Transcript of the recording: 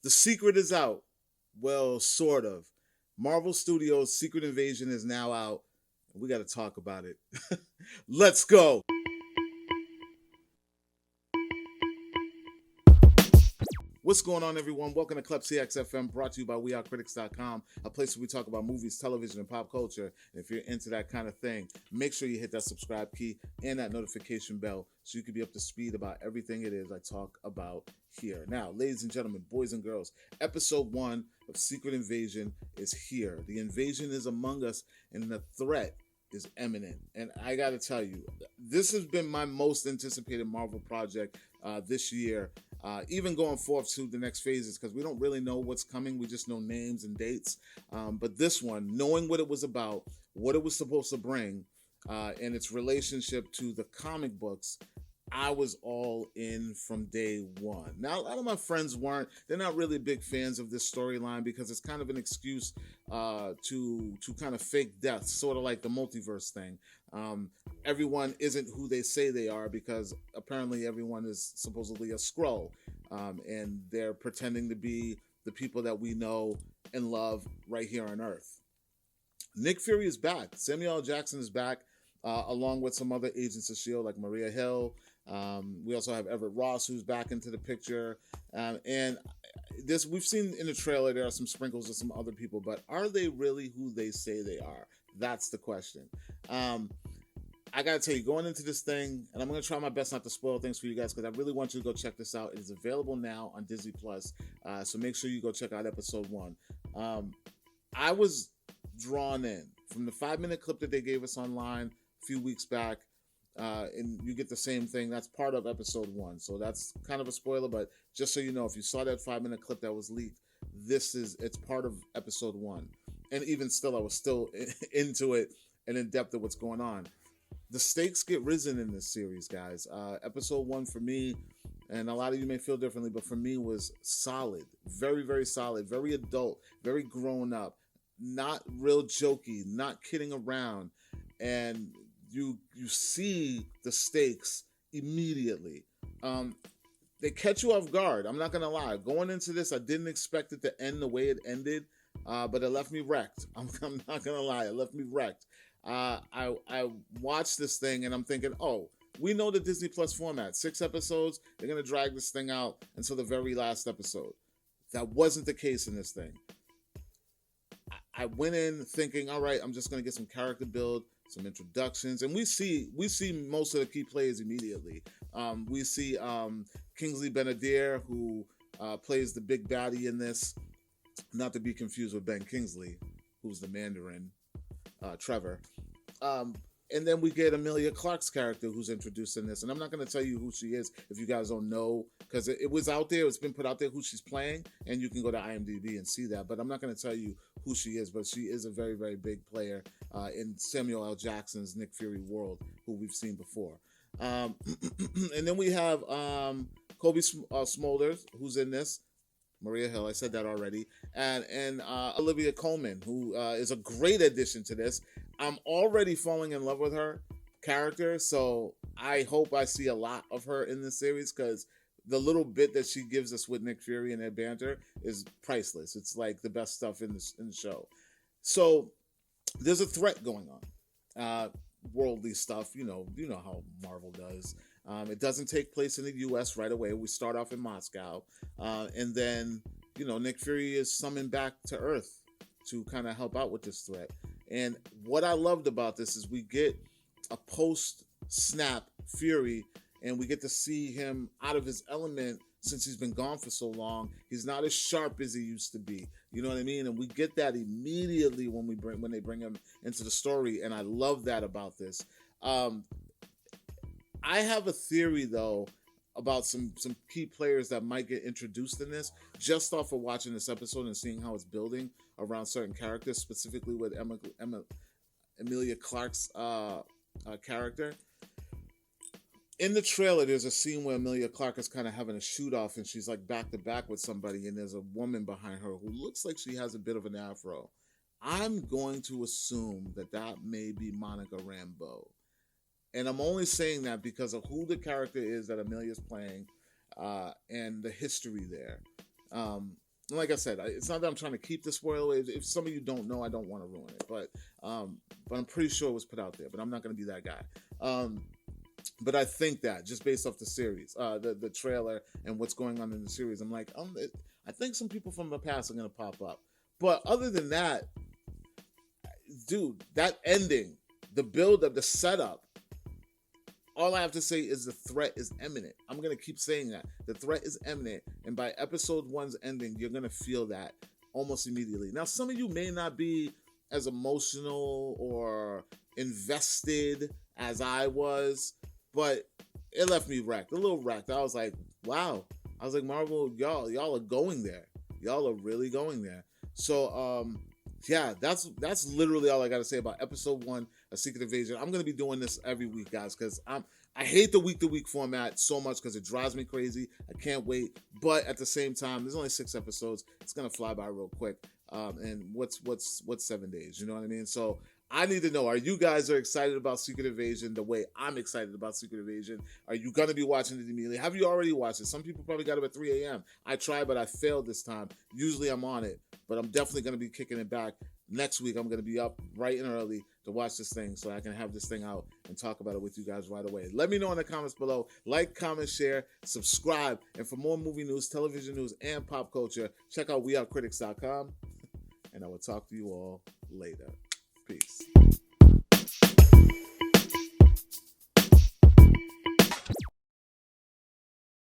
The secret is out. Well, sort of. Marvel Studios' Secret Invasion is now out. We got to talk about it. Let's go. What's going on, everyone? Welcome to Klepcx FM, brought to you by CritiX.com, a place where we talk about movies, television, and pop culture. And if you're into that kind of thing, make sure you hit that subscribe key and that notification bell so you can be up to speed about everything it is I talk about here. Now, ladies and gentlemen, boys and girls, episode 1 of Secret Invasion is here. The invasion is among us, and the threat is imminent. And I gotta tell you, this has been my most anticipated Marvel project this year, even going forth to the next phases, because we don't really know what's coming. We just know names and dates. But this one, knowing what it was about, what it was supposed to bring, and its relationship to the comic books, I was all in from day one. Now, a lot of my friends weren't. They're not really big fans of this storyline because it's kind of an excuse to kind of fake death, sort of like the multiverse thing. Everyone isn't who they say they are because apparently everyone is supposedly a Skrull, and they're pretending to be the people that we know and love right here on Earth. Nick Fury is back. Samuel L. Jackson is back, along with some other agents of S.H.I.E.L.D. like Maria Hill. We also have Everett Ross, who's back into the picture. And this, we've seen in the trailer, there are some sprinkles of some other people, but are they really who they say they are? That's the question. I gotta tell you, going into this thing, and I'm gonna try my best not to spoil things for you guys because I really want you to go check this out. It is available now on Disney Plus, so make sure you go check out episode 1. I was drawn in from the 5-minute clip that they gave us online a few weeks back. And you get the same thing. That's part of episode 1, so that's kind of a spoiler, but just so you know, if you saw that 5-minute clip that was leaked, it's part of episode 1. And even still, I was still into it and in depth of what's going on. The stakes get risen in this series, guys. Episode 1 for me, and a lot of you may feel differently, but for me was solid. Very, very solid. Very adult. Very grown up. Not real jokey. Not kidding around. And you see the stakes immediately. They catch you off guard. I'm not gonna lie. Going into this, I didn't expect it to end the way it ended, but it left me wrecked. I'm not gonna lie. It left me wrecked. I watched this thing and I'm thinking, oh, we know the Disney Plus format. 6 episodes. They're gonna drag this thing out until the very last episode. That wasn't the case in this thing. I went in thinking, all right, I'm just gonna get some character build, some introductions, and we see most of the key players immediately. We see Kingsley Ben-Adir, who plays the big baddie in this, not to be confused with Ben Kingsley, who's the Mandarin, Trevor. And then we get Emilia Clarke's character who's introduced in this. And I'm not going to tell you who she is if you guys don't know, because it was out there. It's been put out there who she's playing, and you can go to IMDb and see that. But I'm not going to tell you who she is, but she is a very, very big player in Samuel L. Jackson's Nick Fury world, who we've seen before. And then we have Kobe Smulders, who's in this. Maria Hill, I said that already, and Olivia Colman, who is a great addition to this. I'm already falling in love with her character, so I hope I see a lot of her in this series, because the little bit that she gives us with Nick Fury and their banter is priceless. It's like the best stuff in the show. So there's a threat going on, worldly stuff. You know how Marvel does. It doesn't take place in the U.S. right away. We start off in Moscow, and then Nick Fury is summoned back to Earth to kind of help out with this threat. And what I loved about this is we get a post-snap Fury, and we get to see him out of his element since he's been gone for so long. He's not as sharp as he used to be. You know what I mean? And we get that immediately when they bring him into the story, and I love that about this. I have a theory, though, about some key players that might get introduced in this, just off of watching this episode and seeing how it's building around certain characters, specifically with Emilia Clarke's character. In the trailer, there's a scene where Emilia Clarke is kind of having a shoot-off, and she's like back-to-back with somebody, and there's a woman behind her who looks like she has a bit of an afro. I'm going to assume that may be Monica Rambeau. And I'm only saying that because of who the character is that Amelia's playing, and the history there. And like I said, it's not that I'm trying to keep the spoiler away. If some of you don't know, I don't want to ruin it. But I'm pretty sure it was put out there. But I'm not going to be that guy. But I think that just based off the series, the trailer and what's going on in the series, I'm like, I think some people from the past are going to pop up. But other than that, dude, that ending, the build up, the setup, all I have to say is the threat is imminent. I'm going to keep saying that. The threat is imminent. And by episode 1's ending, you're going to feel that almost immediately. Now, some of you may not be as emotional or invested as I was, but it left me wrecked, a little wrecked. I was like, wow. I was like, Marvel, y'all are going there. Y'all are really going there. So, yeah, that's literally all I got to say about episode 1 of Secret Invasion. I'm going to be doing this every week, guys, because I hate the week-to-week format so much because it drives me crazy. I can't wait. But at the same time, there's only 6 episodes. It's going to fly by real quick. And what's 7 days? You know what I mean? So I need to know, are you guys excited about Secret Invasion the way I'm excited about Secret Invasion? Are you going to be watching it immediately? Have you already watched it? Some people probably got up at 3 a.m. I tried, but I failed this time. Usually I'm on it, but I'm definitely going to be kicking it back. Next week, I'm going to be up bright and early to watch this thing so I can have this thing out and talk about it with you guys right away. Let me know in the comments below. Like, comment, share, subscribe. And for more movie news, television news, and pop culture, check out wearecritics.com. And I will talk to you all later. Peace.